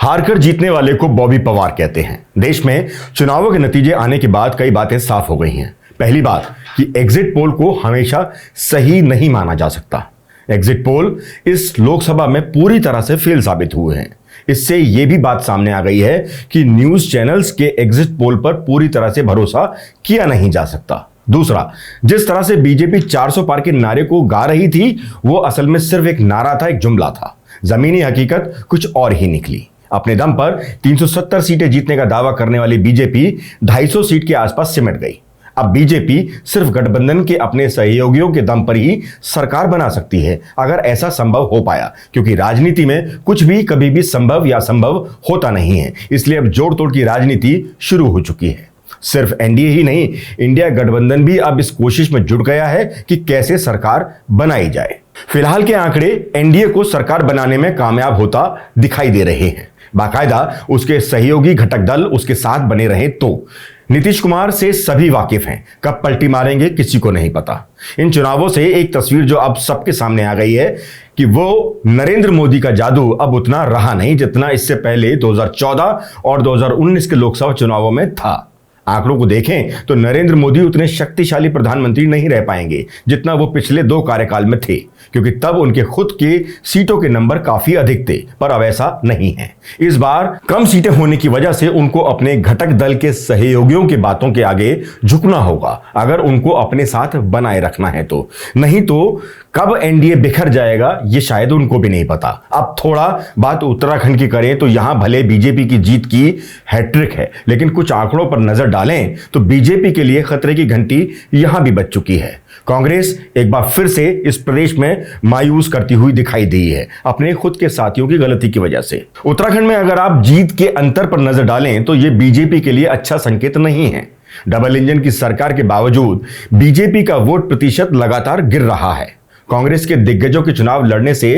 हारकर जीतने वाले को बॉबी पवार कहते हैं। देश में चुनावों के नतीजे आने के बाद कई बातें साफ हो गई हैं। पहली बात कि एग्जिट पोल को हमेशा सही नहीं माना जा सकता। एग्जिट पोल इस लोकसभा में पूरी तरह से फेल साबित हुए हैं। इससे यह भी बात सामने आ गई है कि न्यूज चैनल्स के एग्जिट पोल पर पूरी तरह से भरोसा किया नहीं जा सकता। दूसरा, जिस तरह से बीजेपी 400 पार के नारे को गा रही थी, वो असल में सिर्फ एक नारा था, एक जुमला था। जमीनी हकीकत कुछ और ही निकली। अपने दम पर 370 सीटें जीतने का दावा करने वाली बीजेपी 250 सीट के आसपास सिमट गई। अब बीजेपी सिर्फ गठबंधन के अपने सहयोगियों के दम पर ही सरकार बना सकती है, अगर ऐसा संभव हो पाया, क्योंकि राजनीति में कुछ भी कभी भी संभव या असंभव होता नहीं है। इसलिए अब जोड़ तोड़ की राजनीति शुरू हो चुकी है। सिर्फ एनडीए ही नहीं, इंडिया गठबंधन भी अब इस कोशिश में जुट गया है कि कैसे सरकार बनाई जाए। फिलहाल के आंकड़े एनडीए को सरकार बनाने में कामयाब होता दिखाई दे रहे हैं। बाकायदा उसके सहयोगी घटक दल उसके साथ बने रहे तो। नीतीश कुमार से सभी वाकिफ हैं, कब पलटी मारेंगे किसी को नहीं पता। इन चुनावों से एक तस्वीर जो अब सबके सामने आ गई है कि वो नरेंद्र मोदी का जादू अब उतना रहा नहीं जितना इससे पहले 2014 और 2019 के लोकसभा चुनावों में था। आंकड़ों को देखें तो नरेंद्र मोदी उतने शक्तिशाली प्रधानमंत्री नहीं रह पाएंगे जितना वो पिछले 2 कार्यकाल में थे, क्योंकि तब उनके खुद के सीटों के नंबर काफी अधिक थे, पर अब ऐसा नहीं है। इस बार कम सीटें होने की वजह से उनको अपने घटक दल के सहयोगियों की बातों के आगे झुकना होगा, अगर उनको अपने साथ बनाए रखना है तो। नहीं तो कब एनडीए बिखर जाएगा ये शायद उनको भी नहीं पता। अब थोड़ा बात उत्तराखंड की करें तो यहां भले बीजेपी की जीत की हैट्रिक है, लेकिन कुछ आंकड़ों पर नजर डालें तो बीजेपी के लिए खतरे की घंटी यहां भी बज चुकी है। कांग्रेस एक बार फिर से इस प्रदेश में मायूस करती हुई दिखाई दी है, अपने खुद के साथियों की गलती की वजह से। उत्तराखंड में अगर आप जीत के अंतर पर नजर डालें तो यह बीजेपी के लिए अच्छा संकेत नहीं है। डबल इंजन की सरकार के बावजूद बीजेपी का वोट प्रतिशत लगातार गिर रहा है। कांग्रेस के दिग्गजों के चुनाव लड़ने से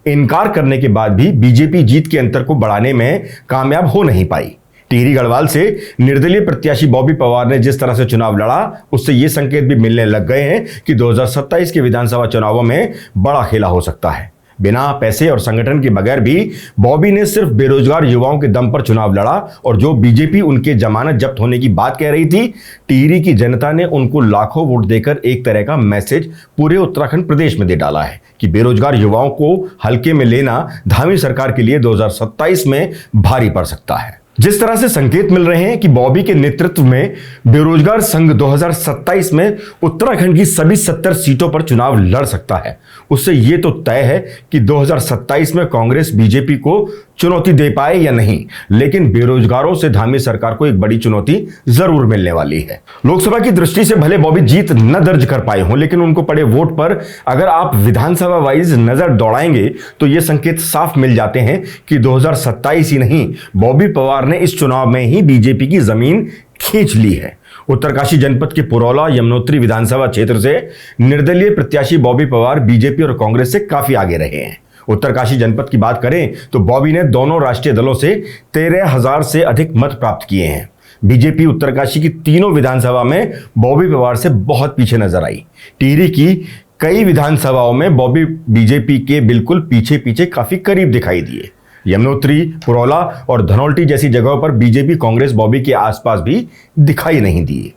इनकार करने के बाद भी बीजेपी जीत के अंतर को बढ़ाने में कामयाब हो नहीं पाई। टिहरी गढ़वाल से निर्दलीय प्रत्याशी बॉबी पवार ने जिस तरह से चुनाव लड़ा, उससे ये संकेत भी मिलने लग गए हैं कि 2027 के विधानसभा चुनावों में बड़ा खेला हो सकता है। बिना पैसे और संगठन के बगैर भी बॉबी ने सिर्फ बेरोजगार युवाओं के दम पर चुनाव लड़ा, और जो बीजेपी उनके जमानत जब्त होने की बात कह रही थी, टिहरी की जनता ने उनको लाखों वोट देकर एक तरह का मैसेज पूरे उत्तराखंड प्रदेश में दे डाला है कि बेरोजगार युवाओं को हल्के में लेना धामी सरकार के लिए 2027 में भारी पड़ सकता है। जिस तरह से संकेत मिल रहे हैं कि बॉबी के नेतृत्व में बेरोजगार संघ 2027 में उत्तराखंड की सभी 70 सीटों पर चुनाव लड़ सकता है, उससे यह तो तय है कि 2027 में कांग्रेस बीजेपी को चुनौती दे पाए या नहीं, लेकिन बेरोजगारों से धामी सरकार को एक बड़ी चुनौती जरूर मिलने वाली है। लोकसभा की दृष्टि से भले बॉबी जीत न दर्ज कर पाए हों, लेकिन उनको पड़े वोट पर अगर आप विधानसभा वाइज नजर दौड़ाएंगे तो ये संकेत साफ मिल जाते हैं कि 2027 ही नहीं, बॉबी पवार ने इस चुनाव में ही बीजेपी की जमीन खींच ली है। उत्तरकाशी जनपद के पुरौला यमुनोत्री विधानसभा क्षेत्र से निर्दलीय प्रत्याशी बॉबी पवार बीजेपी और कांग्रेस से काफी आगे रहे हैं। उत्तरकाशी जनपद की बात करें तो बॉबी ने दोनों राष्ट्रीय दलों से 13,000 से अधिक मत प्राप्त किए हैं। बीजेपी उत्तरकाशी की तीनों विधानसभा में बॉबी पवार से बहुत पीछे नजर आई। टिहरी की कई विधानसभाओं में बॉबी बीजेपी के बिल्कुल पीछे पीछे काफी करीब दिखाई दिए। यमुनोत्री, पुरौला और धनौल्टी जैसी जगहों पर बीजेपी कांग्रेस बॉबी के आसपास भी दिखाई नहीं दिए।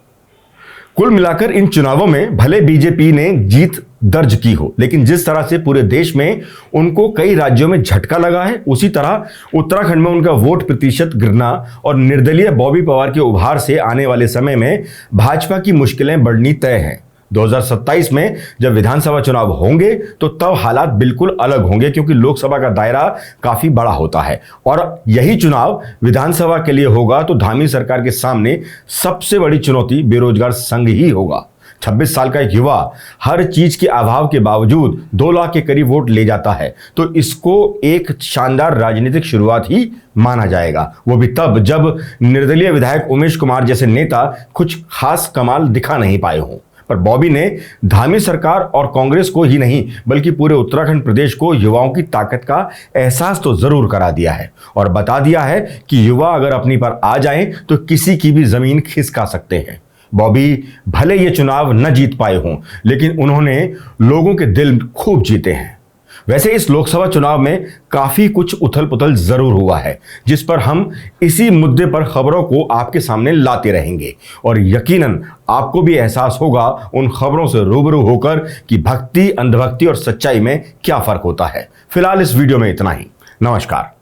कुल मिलाकर इन चुनावों में भले बीजेपी ने जीत दर्ज की हो, लेकिन जिस तरह से पूरे देश में उनको कई राज्यों में झटका लगा है, उसी तरह उत्तराखंड में उनका वोट प्रतिशत गिरना और निर्दलीय बॉबी पवार के उभार से आने वाले समय में भाजपा की मुश्किलें बढ़नी तय हैं। 2027 में जब विधानसभा चुनाव होंगे तो तब हालात बिल्कुल अलग होंगे, क्योंकि लोकसभा का दायरा काफी बड़ा होता है और यही चुनाव विधानसभा के लिए होगा तो धामी सरकार के सामने सबसे बड़ी चुनौती बेरोजगार संघ ही होगा। 26 साल का एक युवा हर चीज के अभाव के बावजूद 2 लाख के करीब वोट ले जाता है तो इसको एक शानदार राजनीतिक शुरुआत ही माना जाएगा, वो भी तब जब निर्दलीय विधायक उमेश कुमार जैसे नेता कुछ खास कमाल दिखा नहीं पाए हों। पर बॉबी ने धामी सरकार और कांग्रेस को ही नहीं बल्कि पूरे उत्तराखंड प्रदेश को युवाओं की ताकत का एहसास तो जरूर करा दिया है और बता दिया है कि युवा अगर अपनी पर आ जाएं तो किसी की भी जमीन खिसका सकते हैं। बॉबी भले ये चुनाव न जीत पाए हों, लेकिन उन्होंने लोगों के दिल खूब जीते हैं। वैसे इस लोकसभा चुनाव में काफी कुछ उथल पुथल जरूर हुआ है, जिस पर हम इसी मुद्दे पर खबरों को आपके सामने लाते रहेंगे और यकीनन आपको भी एहसास होगा उन खबरों से रूबरू होकर कि भक्ति, अंधभक्ति और सच्चाई में क्या फर्क होता है। फिलहाल इस वीडियो में इतना ही। नमस्कार।